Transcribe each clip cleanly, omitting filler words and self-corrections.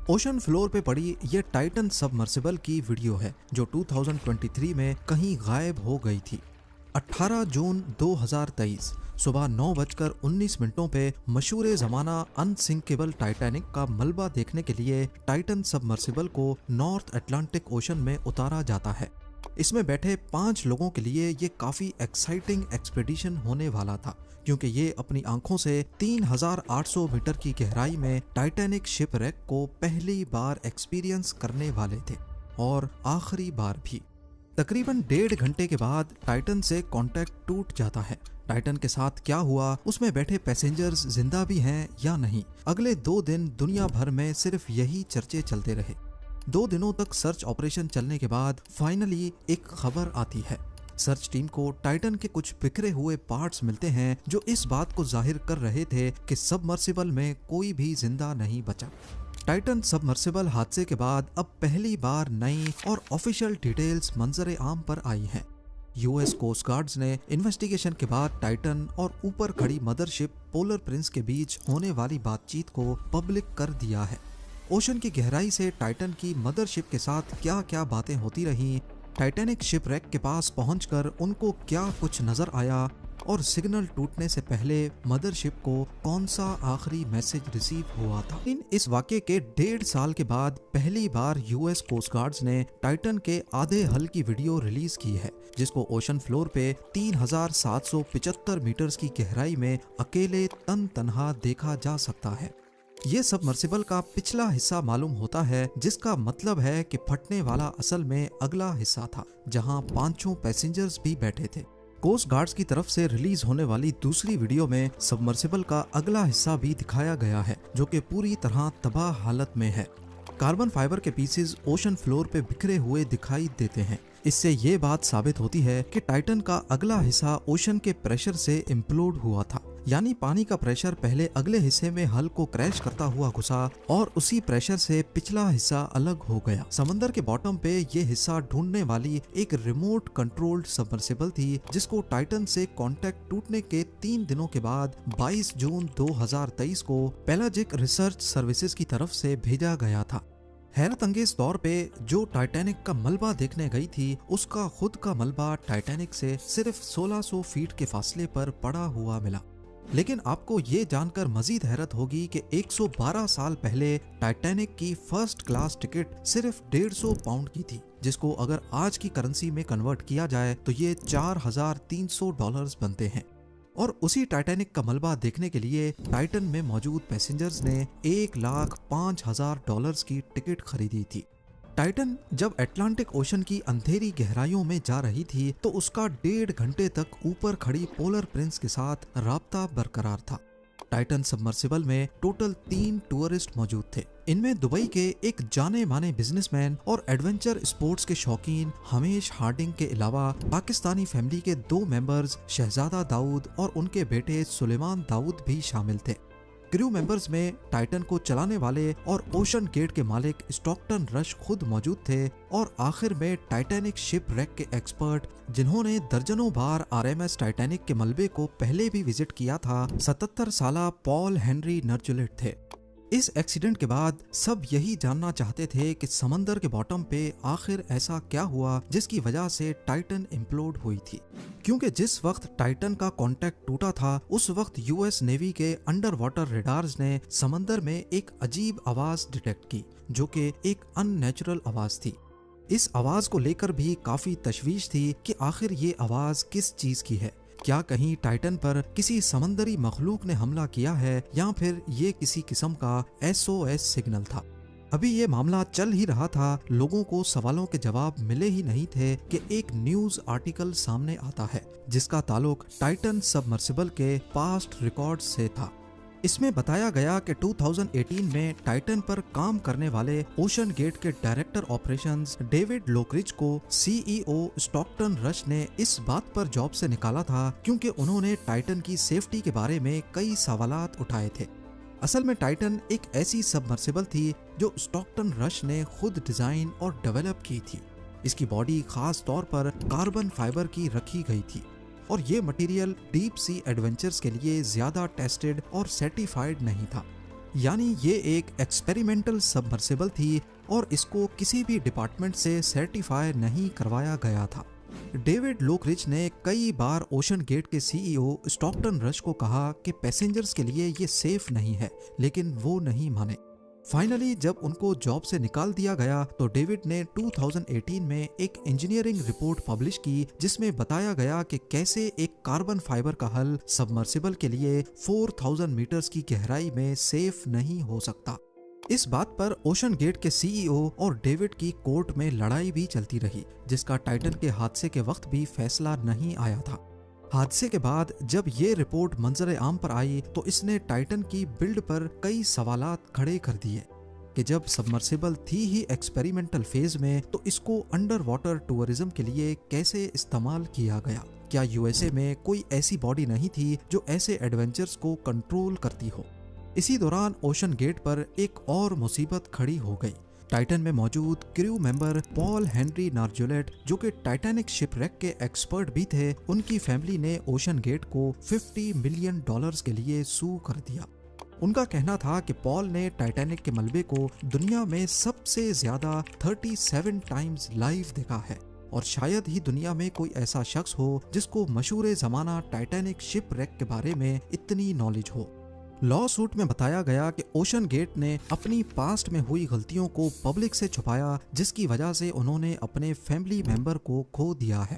Ocean floor पे पड़ी ये टाइटन सबमर्सिबल की वीडियो है जो 2023 में कहीं गायब हो गई थी। 18 जून 2023 सुबह 9:19 पे मशहूर ज़माना अनसिंकेबल टाइटैनिक का मलबा देखने के लिए टाइटन सबमर्सिबल को नॉर्थ अटलांटिक ओशन में उतारा जाता है। इसमें बैठे 5 लोगों के लिए ये काफी एक्साइटिंग एक्सपेडिशन होने वाला था, क्योंकि ये अपनी आंखों से 3800 मीटर की गहराई में टाइटैनिक शिपरेक को पहली बार एक्सपीरियंस करने वाले थे और आखिरी बार भी। तकरीबन 1.5 घंटे के बाद टाइटन से कांटेक्ट टूट जाता है। टाइटन के साथ क्या हुआ, उसमें बैठे पैसेंजर्स जिंदा भी हैं या नहीं, अगले 2 दिन दुनिया भर में सिर्फ यही चर्चे चलते रहे। 2 दिनों तक सर्च ऑपरेशन चलने के बाद फाइनली एक खबर आती है। सर्च टीम को टाइटन के कुछ बिखरे हुए पार्ट्स मिलते हैं जो इस बात को जाहिर कर रहे थे कि सबमर्सिबल में कोई भी जिंदा नहीं बचा। टाइटन सबमर्सिबल हादसे के बाद अब पहली बार नई और ऑफिशियल डिटेल्स मंजर आम पर आई हैं। यूएस कोस्ट गार्ड्स ने इन्वेस्टिगेशन के बाद टाइटन और ऊपर खड़ी मदरशिप पोलर प्रिंस के बीच होने वाली बातचीत को पब्लिक कर दिया है। ओशन की गहराई से टाइटन की मदरशिप के साथ क्या क्या बातें होती रहीं, टाइटैनिक शिपरेक के पास पहुंचकर उनको क्या कुछ नजर आया और सिग्नल टूटने से पहले मदरशिप को कौन सा आखिरी मैसेज रिसीव हुआ था। इस वाक़ये के 1.5 साल के बाद पहली बार यूएस कोस्ट गार्ड्स ने टाइटन के आधे हल की वीडियो रिलीज की है, जिसको ओशन फ्लोर पे 3775 मीटर्स की गहराई में अकेले तन्हा देखा जा सकता है। ये सबमर्सिबल का पिछला हिस्सा मालूम होता है, जिसका मतलब है कि फटने वाला असल में अगला हिस्सा था, जहां 5 पैसेंजर्स भी बैठे थे। कोस्ट गार्ड्स की तरफ से रिलीज होने वाली दूसरी वीडियो में सबमर्सिबल का अगला हिस्सा भी दिखाया गया है, जो कि पूरी तरह तबाह हालत में है। कार्बन फाइबर के पीसेस ओशन फ्लोर पे बिखरे हुए दिखाई देते हैं। इससे ये बात साबित होती है कि टाइटन का अगला हिस्सा ओशन के प्रेशर से इम्प्लोड हुआ था, यानी पानी का प्रेशर पहले अगले हिस्से में हल को क्रैश करता हुआ घुसा और उसी प्रेशर से पिछला हिस्सा अलग हो गया। समंदर के बॉटम पे ये हिस्सा ढूंढने वाली एक रिमोट कंट्रोल्ड सबमर्सिबल थी, जिसको टाइटन से कांटेक्ट टूटने के 3 दिनों के बाद 22 जून 2023 को पेलाजिक रिसर्च सर्विसेज की तरफ से भेजा गया था। हैरत अंगेज तौर पे जो टाइटैनिक का मलबा देखने गई थी, उसका खुद का मलबा टाइटैनिक से सिर्फ 1600 फीट के फासले पर पड़ा हुआ मिला। लेकिन आपको ये जानकर मजीद हैरत होगी कि 112 साल पहले टाइटैनिक की फर्स्ट क्लास टिकट सिर्फ 150 पाउंड की थी, जिसको अगर आज की करेंसी में कन्वर्ट किया जाए तो ये $4300 बनते हैं। और उसी टाइटैनिक का मलबा देखने के लिए टाइटन में मौजूद पैसेंजर्स ने $1,05,000 की टिकट खरीदी थी। टाइटन जब अटलांटिक ओशन की अंधेरी गहराइयों में जा रही थी तो उसका 1.5 घंटे तक ऊपर खड़ी पोलर प्रिंस के साथ राब्ता बरकरार था। टाइटन सबमर्सिबल में टोटल 3 टूरिस्ट मौजूद थे। इनमें दुबई के एक जाने माने बिजनेसमैन और एडवेंचर स्पोर्ट्स के शौकीन हमेश हार्डिंग के अलावा पाकिस्तानी फैमिली के 2 मेंबर्स शहजादा दाऊद और उनके बेटे सुलेमान दाऊद भी शामिल थे। क्रू मेंबर्स में टाइटन को चलाने वाले और ओशन गेट के मालिक स्टॉकटन रश खुद मौजूद थे, और आखिर में टाइटैनिक शिपरेक के एक्सपर्ट, जिन्होंने दर्जनों बार आरएमएस टाइटैनिक के मलबे को पहले भी विजिट किया था, 77 साला पॉल हेनरी नर्जुलेट थे। इस एक्सीडेंट के बाद सब यही जानना चाहते थे कि समंदर के बॉटम पे आखिर ऐसा क्या हुआ जिसकी वजह से टाइटन इम्प्लोड हुई थी, क्योंकि जिस वक्त टाइटन का कांटेक्ट टूटा था उस वक्त यूएस नेवी के अंडर वाटर रेडार्स ने समंदर में एक अजीब आवाज डिटेक्ट की, जो कि एक अननेचुरल आवाज थी। इस आवाज को लेकर भी काफी तशवीश थी कि आखिर ये आवाज किस चीज की है। क्या कहीं टाइटन पर किसी समंदरी मखलूक ने हमला किया है, या फिर ये किसी किस्म का SOS सिग्नल था। अभी ये मामला चल ही रहा था, लोगों को सवालों के जवाब मिले ही नहीं थे कि एक न्यूज आर्टिकल सामने आता है जिसका ताल्लुक टाइटन सबमर्सिबल के पास्ट रिकॉर्ड्स से था। इसमें बताया गया कि 2018 में टाइटन पर काम करने वाले ओशन गेट के डायरेक्टर ऑपरेशंस डेविड लोकरिज को CEO स्टॉकटन रश ने इस बात पर जॉब से निकाला था क्योंकि उन्होंने टाइटन की सेफ्टी के बारे में कई सवालात उठाए थे। असल में टाइटन एक ऐसी सबमर्सिबल थी जो स्टॉकटन रश ने खुद डिजाइन और डेवलप की थी। इसकी बॉडी खास तौर पर कार्बन फाइबर की रखी गई थी और ये मटेरियल डीप सी एडवेंचर्स के लिए ज्यादा टेस्टेड और सर्टिफाइड नहीं था। यानी ये एक एक्सपेरिमेंटल सबमर्सिबल थी और इसको किसी भी डिपार्टमेंट से सर्टिफाई नहीं करवाया गया था। डेविड लोकरिच ने कई बार ओशन गेट के सीईओ स्टॉकटन रश को कहा कि पैसेंजर्स के लिए ये सेफ नहीं है, लेकिन वो नहीं माने। फाइनली जब उनको जॉब से निकाल दिया गया तो डेविड ने 2018 में एक इंजीनियरिंग रिपोर्ट पब्लिश की जिसमें बताया गया कि कैसे एक कार्बन फाइबर का हल सबमर्सिबल के लिए 4000 मीटर्स की गहराई में सेफ नहीं हो सकता। इस बात पर ओशन गेट के सीईओ और डेविड की कोर्ट में लड़ाई भी चलती रही, जिसका टाइटन के हादसे के वक्त भी फैसला नहीं आया था। हादसे के बाद जब ये रिपोर्ट मंजर आम पर आई तो इसने टाइटन की बिल्ड पर कई सवालात खड़े कर दिए कि जब सबमर्सिबल थी ही एक्सपेरिमेंटल फेज में तो इसको अंडर वाटर टूरिज्म के लिए कैसे इस्तेमाल किया गया। क्या यूएसए में कोई ऐसी बॉडी नहीं थी जो ऐसे एडवेंचर्स को कंट्रोल करती हो। इसी दौरान ओशन गेट पर एक और मुसीबत खड़ी हो गई। टाइटन में मौजूद क्रू मेंबर पॉल हेनरी नार्जुलेट, जो कि टाइटैनिक शिपरेक के एक्सपर्ट भी थे, उनकी फैमिली ने ओशन गेट को $50 मिलियन के लिए सू कर दिया। उनका कहना था कि पॉल ने टाइटैनिक के मलबे को दुनिया में सबसे ज्यादा 37 टाइम्स लाइव देखा है और शायद ही दुनिया में कोई ऐसा शख्स हो जिसको मशहूर जमाना टाइटैनिक शिपरेक के बारे में इतनी नॉलेज हो। लॉ सूट में बताया गया कि ओशन गेट ने अपनी पास्ट में हुई गलतियों को पब्लिक से छुपाया, जिसकी वजह से उन्होंने अपने फैमिली मेंबर को खो दिया है।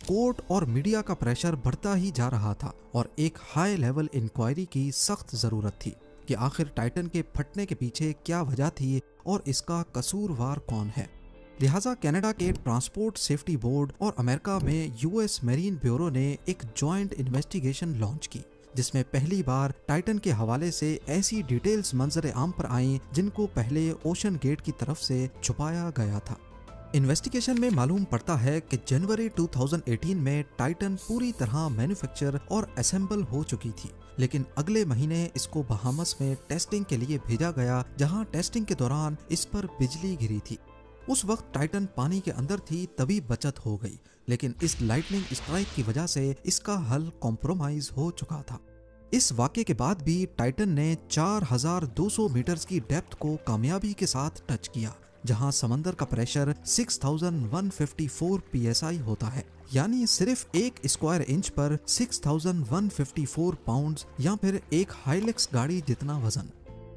कोर्ट और मीडिया का प्रेशर बढ़ता ही जा रहा था और एक हाई लेवल इंक्वायरी की सख्त जरूरत थी कि आखिर टाइटन के फटने के पीछे क्या वजह थी और इसका कसूरवार कौन है। लिहाजा कनाडा के ट्रांसपोर्ट सेफ्टी बोर्ड और अमेरिका में यूएस मैरीन ब्यूरो ने एक जॉइंट इन्वेस्टिगेशन लॉन्च की, जिसमें पहली बार टाइटन के हवाले से ऐसी डिटेल्स मंजर आम पर आईं जिनको पहले ओशन गेट की तरफ से छुपाया गया था। इन्वेस्टिगेशन में मालूम पड़ता है कि जनवरी 2018 में टाइटन पूरी तरह मैन्युफैक्चर और असेंबल हो चुकी थी, लेकिन अगले महीने इसको बहामस में टेस्टिंग के लिए भेजा गया, जहां टेस्टिंग के दौरान इस पर बिजली गिरी थी। उस वक्त टाइटन पानी के अंदर थी, तभी बचत हो गई, लेकिन इस लाइटनिंग स्ट्राइक की वजह से इसका हल कॉम्प्रोमाइज हो चुका था। इस वाक़े के बाद भी टाइटन ने 4200 मीटर्स की डेप्थ को कामयाबी के साथ टच किया, जहां समंदर का प्रेशर 6154 psi होता है, यानी सिर्फ एक स्क्वायर इंच पर 6154 पाउंड्स या फिर एक हाइलेक्स गाड़ी जितना वजन।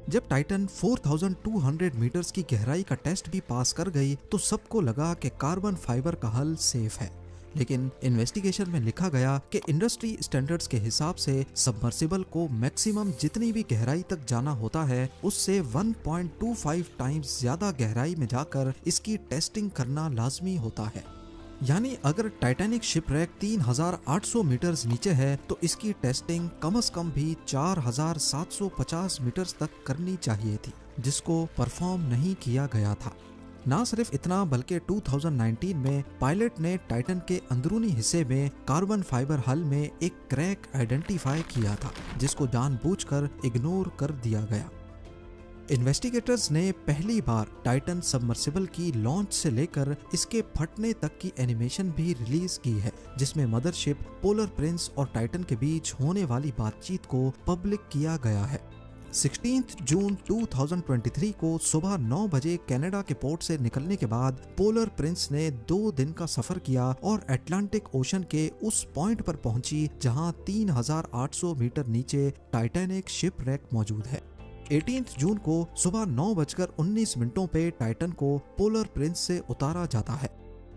जब टाइटन 4200 मीटर्स की गहराई का टेस्ट भी पास कर गई तो सबको लगा कि कार्बन फाइबर का हल सेफ है, लेकिन इन्वेस्टिगेशन में लिखा गया कि इंडस्ट्री स्टैंडर्ड्स के हिसाब से सबमर्सिबल को मैक्सिमम जितनी भी गहराई तक जाना होता है उससे 1.25 टाइम्स ज्यादा गहराई में जाकर इसकी टेस्टिंग करना लाजमी होता है। यानी अगर टाइटैनिक शिपरेक 3800 मीटर्स नीचे है तो इसकी टेस्टिंग कम से कम भी 4750 मीटर्स तक करनी चाहिए थी, जिसको परफॉर्म नहीं किया गया था। ना सिर्फ इतना बल्कि 2019 में पायलट ने टाइटन के अंदरूनी हिस्से में कार्बन फाइबर हल में एक क्रैक आइडेंटिफाई किया था, जिसको जानबूझकर इग्नोर कर दिया गया। इन्वेस्टिगेटर्स ने पहली बार टाइटन सबमर्सिबल की लॉन्च से लेकर इसके फटने तक की एनिमेशन भी रिलीज की है, जिसमें मदरशिप, पोलर प्रिंस और टाइटन के बीच होने वाली बातचीत को पब्लिक किया गया है। 16 जून 2023 को सुबह 9 बजे कनाडा के पोर्ट से निकलने के बाद पोलर प्रिंस ने 2 दिन का सफर किया और अटलांटिक ओशन के उस पॉइंट पर पहुंची जहां 3800 मीटर नीचे टाइटैनिक शिपरेक मौजूद है। 18 जून को सुबह 9:19 पे टाइटन को पोलर प्रिंस से उतारा जाता है।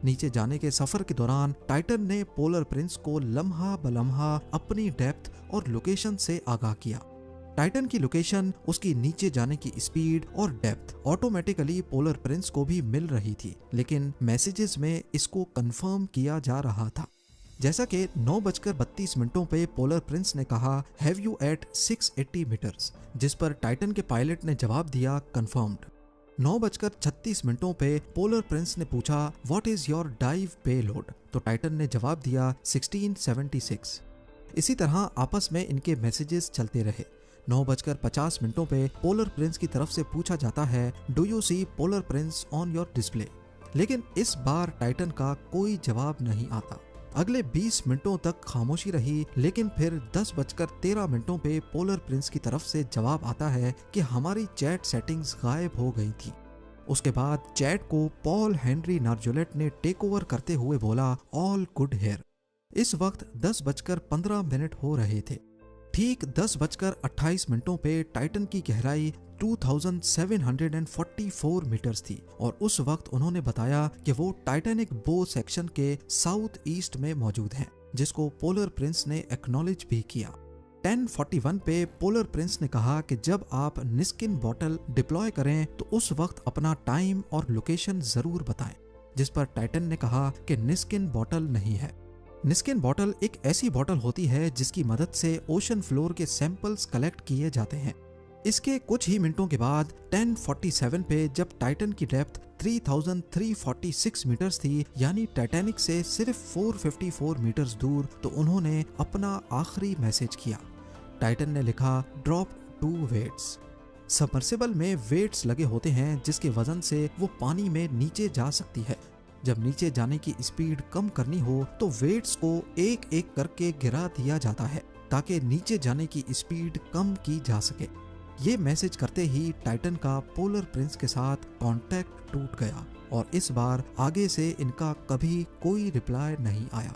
नीचे जाने के सफर के दौरान टाइटन ने पोलर प्रिंस को लम्हा बलम्हा अपनी डेप्थ और लोकेशन से आगाह किया। टाइटन की लोकेशन, उसकी नीचे जाने की स्पीड और डेप्थ ऑटोमेटिकली पोलर प्रिंस को भी मिल रही थी, लेकिन मैसेजेस में इसको कंफर्म किया जा रहा था। जैसा कि 9:32 पे पोलर प्रिंस ने कहा, हैव यू एट 680 मीटर्स, जिस पर टाइटन के पायलट ने जवाब दिया, कंफर्म्ड। 9:36 पे पोलर प्रिंस ने पूछा, what is your dive payload, तो टाइटन ने जवाब दिया 1676। इसी तरह आपस में इनके मैसेजेस चलते रहे। 9:50 पे पोलर प्रिंस की तरफ से पूछा जाता है, do you see polar prince on your display, लेकिन इस बार टाइटन का कोई जवाब नहीं आता। अगले 20 मिनटों तक खामोशी रही, लेकिन फिर 10:13 पे पोलर प्रिंस की तरफ से जवाब आता है कि हमारी चैट सेटिंग्स गायब हो गई थी। उसके बाद चैट को पॉल हेनरी नार्जोलेट ने टेक ओवर करते हुए बोला, ऑल गुड हेयर। इस वक्त 10:15 हो रहे थे। ठीक 10:28 पे टाइटन की गहराई 2744 मीटर्स थी और उस वक्त उन्होंने बताया कि वो टाइटैनिक बो सेक्शन के साउथ ईस्ट में मौजूद हैं, जिसको पोलर प्रिंस ने एक्नॉलेज भी किया। 10:41 पे पोलर प्रिंस ने कहा कि जब आप निस्किन बॉटल डिप्लॉय करें तो उस वक्त अपना टाइम और लोकेशन जरूर बताएं, जिस पर टाइटन ने कहा कि निस्किन बॉटल नहीं है। निस्किन बॉटल एक ऐसी बॉटल होती है जिसकी मदद से ओशन फ्लोर के सैंपल्स कलेक्ट किए जाते हैं। इसके कुछ ही मिनटों के बाद 10:47 पे जब टाइटन की डेप्थ 3346 मीटर्स थी, यानी टाइटैनिक से सिर्फ 454 मीटर्स दूर, तो उन्होंने अपना आखिरी मैसेज किया। टाइटन ने लिखा, ड्रॉप 2 वेट्स। सबमर्सिबल में वेट्स लगे होते हैं जिसके वजन से वो पानी में नीचे जा सकती है। जब नीचे जाने की स्पीड कम करनी हो तो वेट्स को एक एक करके गिरा दिया जाता है ताकि नीचे जाने की स्पीड कम की जा सके। ये मैसेज करते ही टाइटन का पोलर प्रिंस के साथ कांटेक्ट टूट गया और इस बार आगे से इनका कभी कोई रिप्लाई नहीं आया।